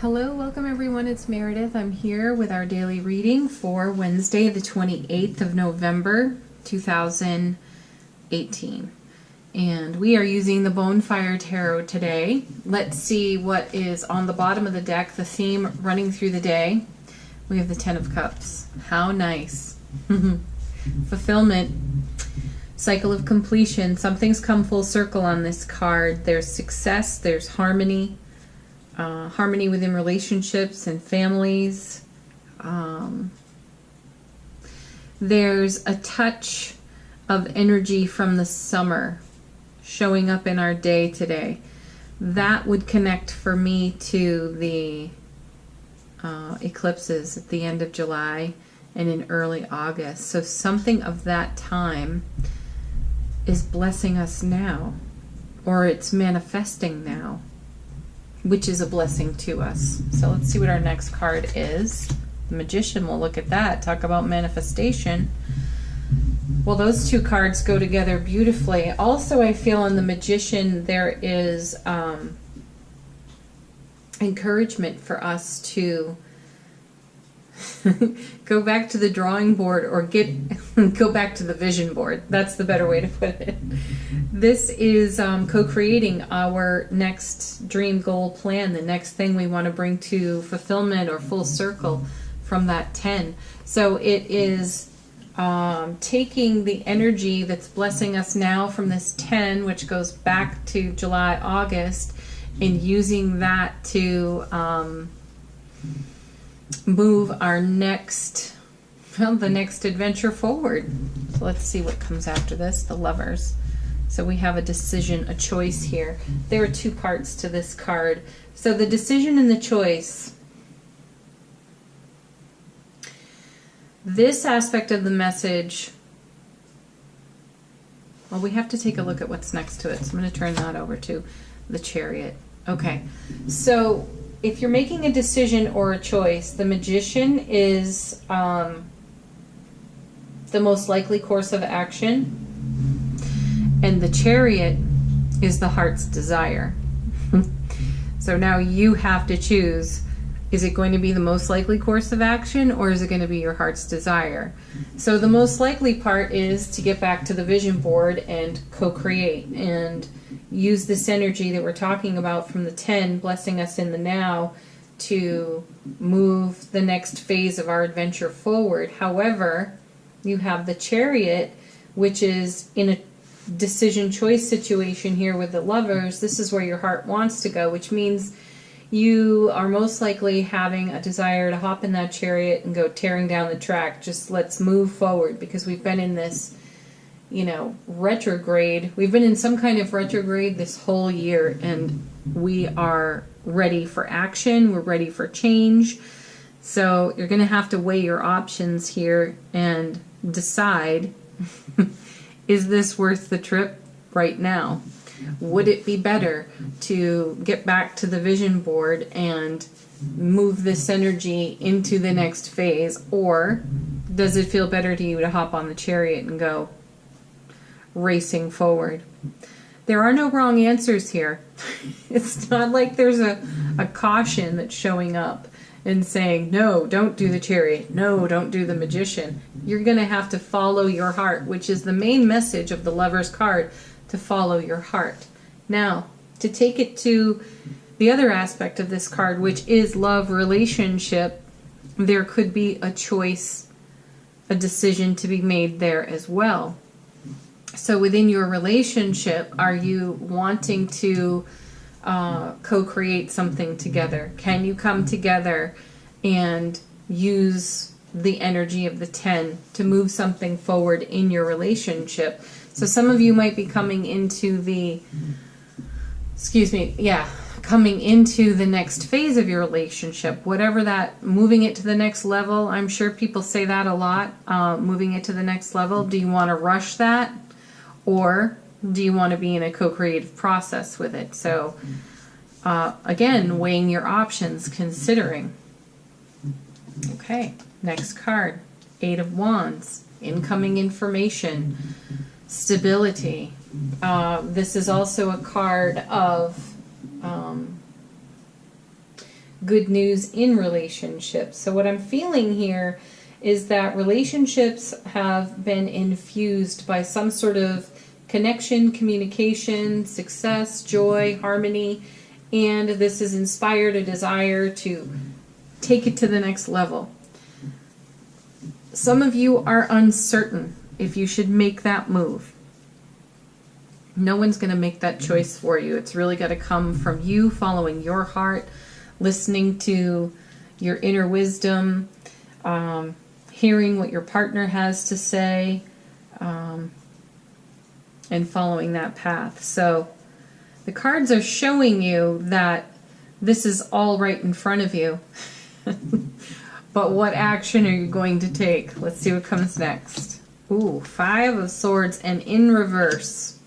Hello, welcome everyone. It's Meredith. I'm here with our daily reading for Wednesday, the 28th of November, 2018. And we are using the Bonefire Tarot today. Let's see what is on the bottom of the deck, the theme running through the day. We have the Ten of Cups. How nice. Fulfillment. Cycle of completion. Something's come full circle on this card. There's success, there's harmony. Harmony within relationships and families. There's a touch of energy from the summer showing up in our day today. That would connect for me to the eclipses at the end of July and in early August. So something of that time is blessing us now, or it's manifesting now, which is a blessing to us. So let's see what our next card is. The Magician, we'll look at that. Talk about manifestation. Well, those two cards go together beautifully. Also, I feel in the Magician there is encouragement for us to go back to the drawing board or go back to the vision board. That's the better way to put it. This is co-creating our next dream, goal, plan, the next thing we want to bring to fulfillment or full circle from that 10. So it is taking the energy that's blessing us now from this 10, which goes back to July, August, and using that to move our next, the next adventure forward. So let's see what comes after this, the Lovers. So we have a decision, a choice here. There are two parts to this card. So the decision and the choice. This aspect of the message, well, we have to take a look at what's next to it. So I'm going to turn that over to the Chariot. Okay, so if you're making a decision or a choice, the Magician is the most likely course of action, and the Chariot is the heart's desire. So now you have to choose, is it going to be the most likely course of action, or is it going to be your heart's desire? So the most likely part is to get back to the vision board and co-create and use this energy that we're talking about from the 10, blessing us in the now, to move the next phase of our adventure forward. However, you have the Chariot, which is in a decision choice situation here with the Lovers. This is where your heart wants to go, which means you are most likely having a desire to hop in that Chariot and go tearing down the track. Just let's move forward, because we've been in this, retrograde. We've been in some kind of retrograde this whole year, and we are ready for action. We're ready for change. So you're going to have to weigh your options here and decide, is this worth the trip right now? Would it be better to get back to the vision board and move this energy into the next phase, or does it feel better to you to hop on the Chariot and go racing forward? There are no wrong answers here. It's not like there's a caution that's showing up and saying, no, don't do the Chariot. No, don't do the Magician. You're going to have to follow your heart, which is the main message of the Lover's card, to follow your heart. Now, to take it to the other aspect of this card, which is love, relationship, there could be a choice, a decision to be made there as well. So within your relationship, are you wanting to co-create something together? Can you come together and use the energy of the 10 to move something forward in your relationship? So some of you might be coming into the, coming into the next phase of your relationship, whatever that, moving it to the next level. I'm sure people say that a lot, moving it to the next level. Do you want to rush that? Or do you want to be in a co-creative process with it? So again, weighing your options, considering. Okay, next card, Eight of Wands, incoming information, stability. This is also a card of good news in relationships. So what I'm feeling here is that relationships have been infused by some sort of connection, communication, success, joy, harmony, and this has inspired a desire to take it to the next level. Some of you are uncertain if you should make that move. No one's going to make that choice for you. It's really got to come from you, following your heart, listening to your inner wisdom, hearing what your partner has to say, and following that path. So the cards are showing you that this is all right in front of you. But what action are you going to take? Let's see what comes next. Ooh, 5 of Swords and in reverse.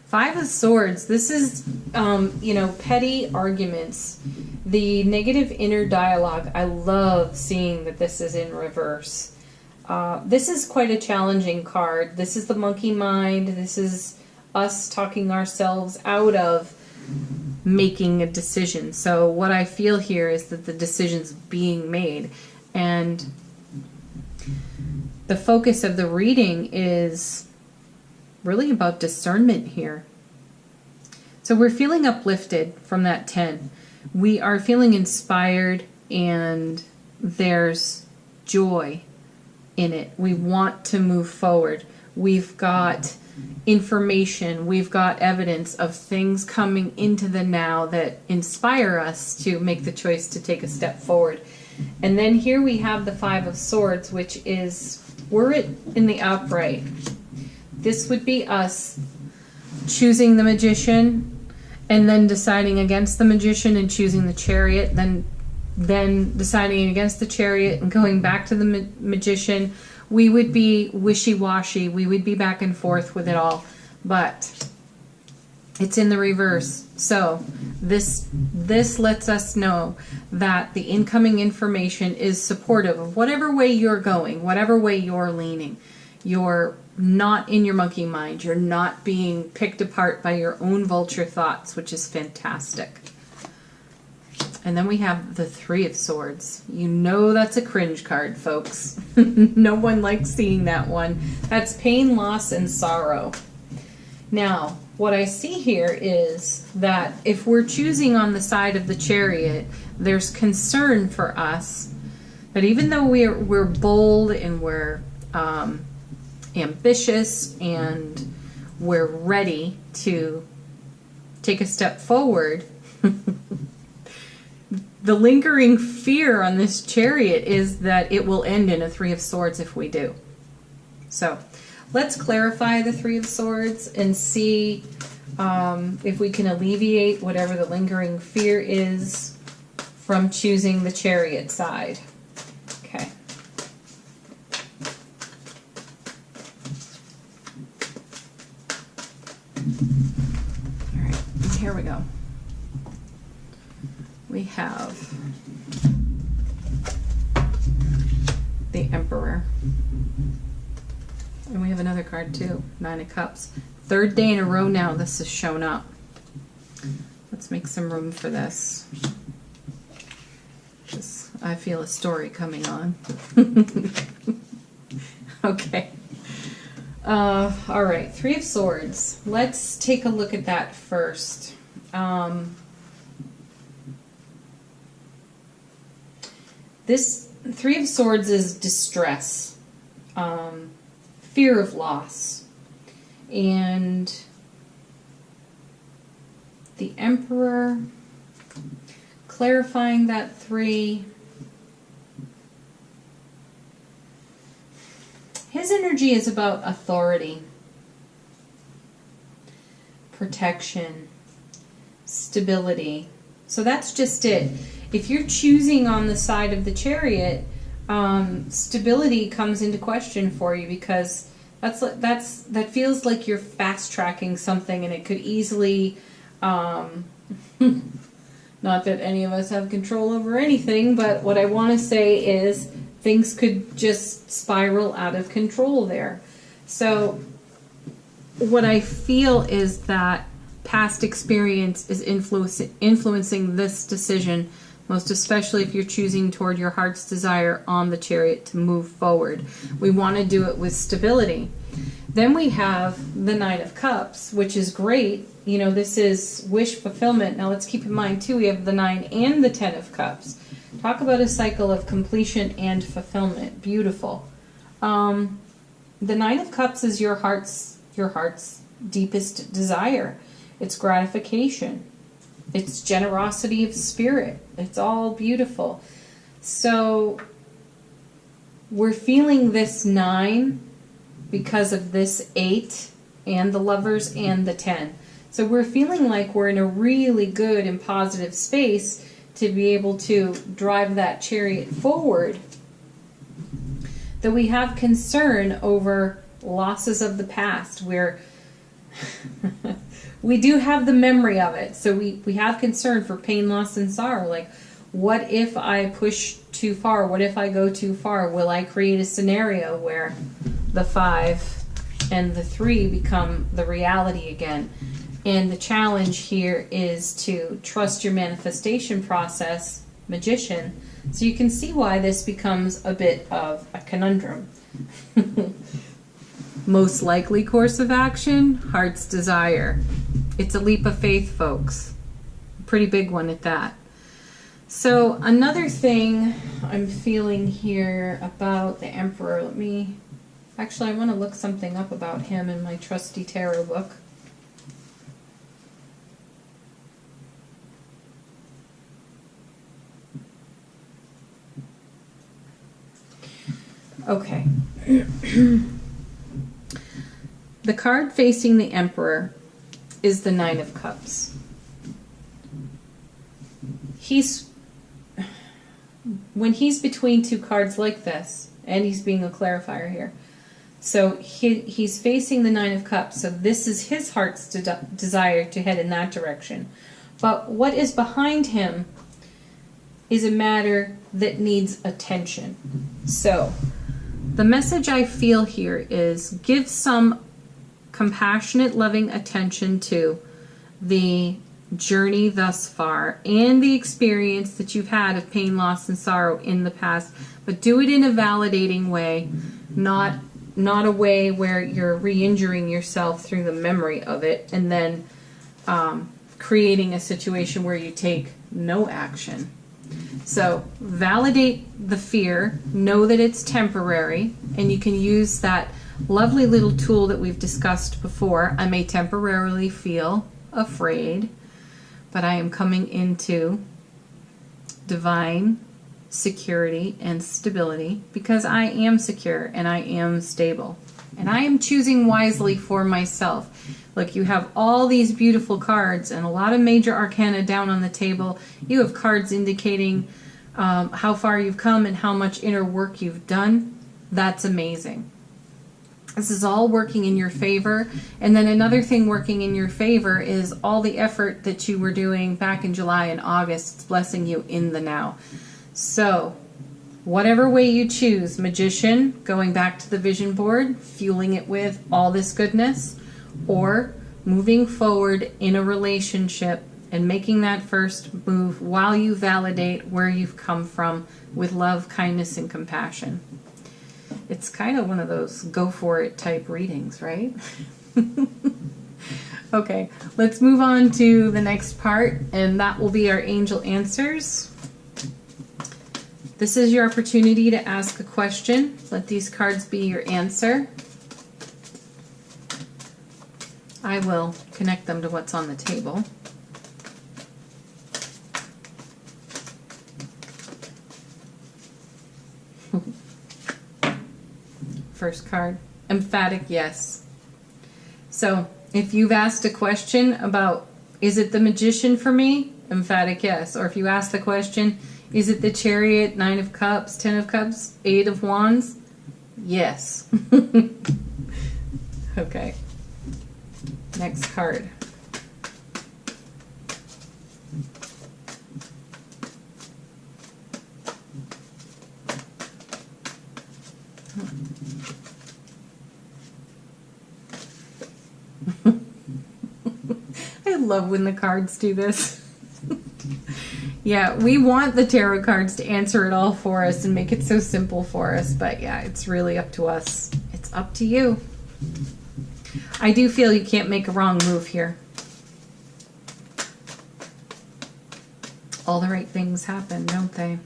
5 of Swords, this is, petty arguments. The negative inner dialogue. I love seeing that this is in reverse. This is quite a challenging card. This is the monkey mind. This is us talking ourselves out of making a decision. So what I feel here is that the decision's being made, and the focus of the reading is really about discernment here. So we're feeling uplifted from that 10. We are feeling inspired, and there's joy in it. We want to move forward. We've got information, we've got evidence of things coming into the now that inspire us to make the choice to take a step forward. And then here we have the 5 of Swords, which is, were it in the upright, this would be us choosing the Magician and then deciding against the Magician and choosing the Chariot, then deciding against the Chariot and going back to the Magician. We would be wishy-washy. We would be back and forth with it all. But it's in the reverse. So this lets us know that the incoming information is supportive of whatever way you're going, whatever way you're leaning. You're not in your monkey mind. You're not being picked apart by your own vulture thoughts, which is fantastic. And then we have the 3 of Swords. You know that's a cringe card, folks. No one likes seeing that one. That's pain, loss, and sorrow. Now, what I see here is that if we're choosing on the side of the Chariot, there's concern for us that even though we're bold and we're ambitious and we're ready to take a step forward, the lingering fear on this Chariot is that it will end in a 3 of Swords if we do. So let's clarify the 3 of Swords and see if we can alleviate whatever the lingering fear is from choosing the Chariot side. Okay. All right, here we go. We have the Emperor. And we have another card too, 9 of Cups. 3rd day in a row now this has shown up. Let's make some room for this. I feel a story coming on. Okay. All right, 3 of Swords. Let's take a look at that first. This 3 of Swords is distress, fear of loss, and the Emperor, clarifying that 3. His energy is about authority, protection, stability. So that's just it. If you're choosing on the side of the Chariot, stability comes into question for you, because that feels like you're fast tracking something, and it could easily, not that any of us have control over anything, but what I want to say is things could just spiral out of control there. So what I feel is that past experience is influencing this decision most especially if you're choosing toward your heart's desire on the Chariot to move forward. We want to do it with stability. Then we have the Nine of Cups, which is great. You know, this is wish fulfillment. Now let's keep in mind too, we have the 9 and the 10 of Cups. Talk about a cycle of completion and fulfillment. Beautiful. The 9 of Cups is your heart's deepest desire. It's gratification. It's generosity of spirit. It's all beautiful. So we're feeling this 9 because of this 8 and the Lovers and the 10. So we're feeling like we're in a really good and positive space to be able to drive that Chariot forward. That we have concern over losses of the past, where we do have the memory of it. So we have concern for pain, loss, and sorrow. Like, what if I push too far? What if I go too far? Will I create a scenario where the 5 and the 3 become the reality again? And the challenge here is to trust your manifestation process, Magician, so you can see why this becomes a bit of a conundrum. Most likely course of action, heart's desire. It's a leap of faith, folks. Pretty big one at that. So another thing I'm feeling here about the Emperor, I want to look something up about him in my trusty tarot book. Okay. The card facing the Emperor is the 9 of Cups. When he's between two cards like this, and he's being a clarifier here, so he's facing the 9 of Cups, so this is his heart's desire to head in that direction. But what is behind him is a matter that needs attention. So the message I feel here is give some compassionate, loving attention to the journey thus far and the experience that you've had of pain, loss, and sorrow in the past, but do it in a validating way, not a way where you're re-injuring yourself through the memory of it and then creating a situation where you take no action. So validate the fear, know that it's temporary, and you can use that lovely little tool that we've discussed before. I may temporarily feel afraid, but I am coming into divine security and stability because I am secure and I am stable. And I am choosing wisely for myself. Look, you have all these beautiful cards and a lot of major arcana down on the table. You have cards indicating how far you've come and how much inner work you've done. That's amazing. This is all working in your favor. And then another thing working in your favor is all the effort that you were doing back in July and August. It's blessing you in the now. So whatever way you choose, Magician, going back to the vision board, fueling it with all this goodness, or moving forward in a relationship and making that first move while you validate where you've come from with love, kindness, and compassion. It's kind of one of those go for it type readings, right? Okay, let's move on to the next part, and that will be our angel answers. This is your opportunity to ask a question. Let these cards be your answer. I will connect them to what's on the table. First card, emphatic yes. So if you've asked a question about, is it the Magician for me? Emphatic yes. Or if you ask the question, is it the Chariot, 9 of Cups, 10 of Cups, 8 of Wands? Yes. Okay. Next card. I love when the cards do this. Yeah, we want the tarot cards to answer it all for us and make it so simple for us. But yeah, it's really up to us. It's up to you. I do feel you can't make a wrong move here. All the right things happen, don't they?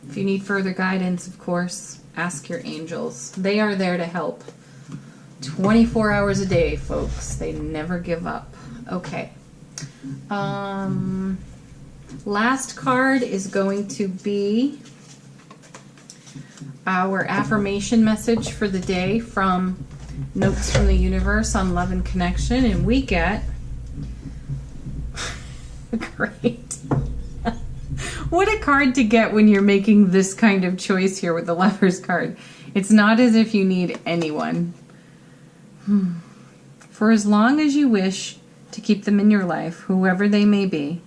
If you need further guidance, of course, ask your angels. They are there to help. 24 hours a day, folks. They never give up. Okay. Last card is going to be our affirmation message for the day from Notes from the Universe on Love and Connection. And we get... Great. What a card to get when you're making this kind of choice here with the Lover's card. It's not as if you need anyone. For as long as you wish to keep them in your life, whoever they may be,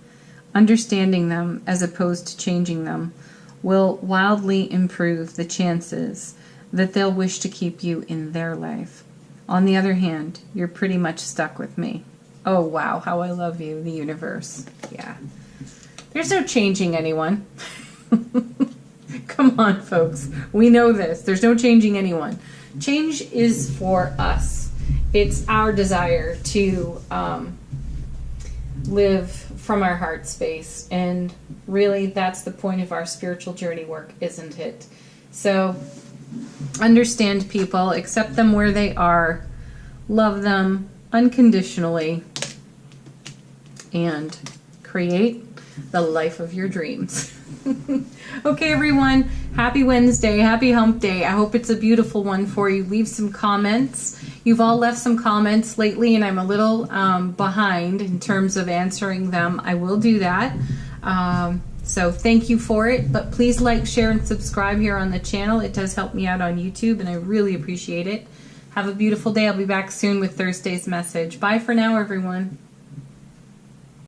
understanding them as opposed to changing them will wildly improve the chances that they'll wish to keep you in their life. On the other hand, you're pretty much stuck with me. Oh, wow, how I love you, the universe. Yeah. There's no changing anyone. Come on, folks. We know this. There's no changing anyone. Change is for us. It's our desire to live from our heart space. And really, that's the point of our spiritual journey work, isn't it? So, understand people, accept them where they are, love them unconditionally, and create the life of your dreams. Okay, everyone. Happy Wednesday. Happy hump day. I hope it's a beautiful one for you. Leave some comments. You've all left some comments lately, and I'm a little behind in terms of answering them. I will do that. So thank you for it. But please like, share, and subscribe here on the channel. It does help me out on YouTube, and I really appreciate it. Have a beautiful day. I'll be back soon with Thursday's message. Bye for now, everyone.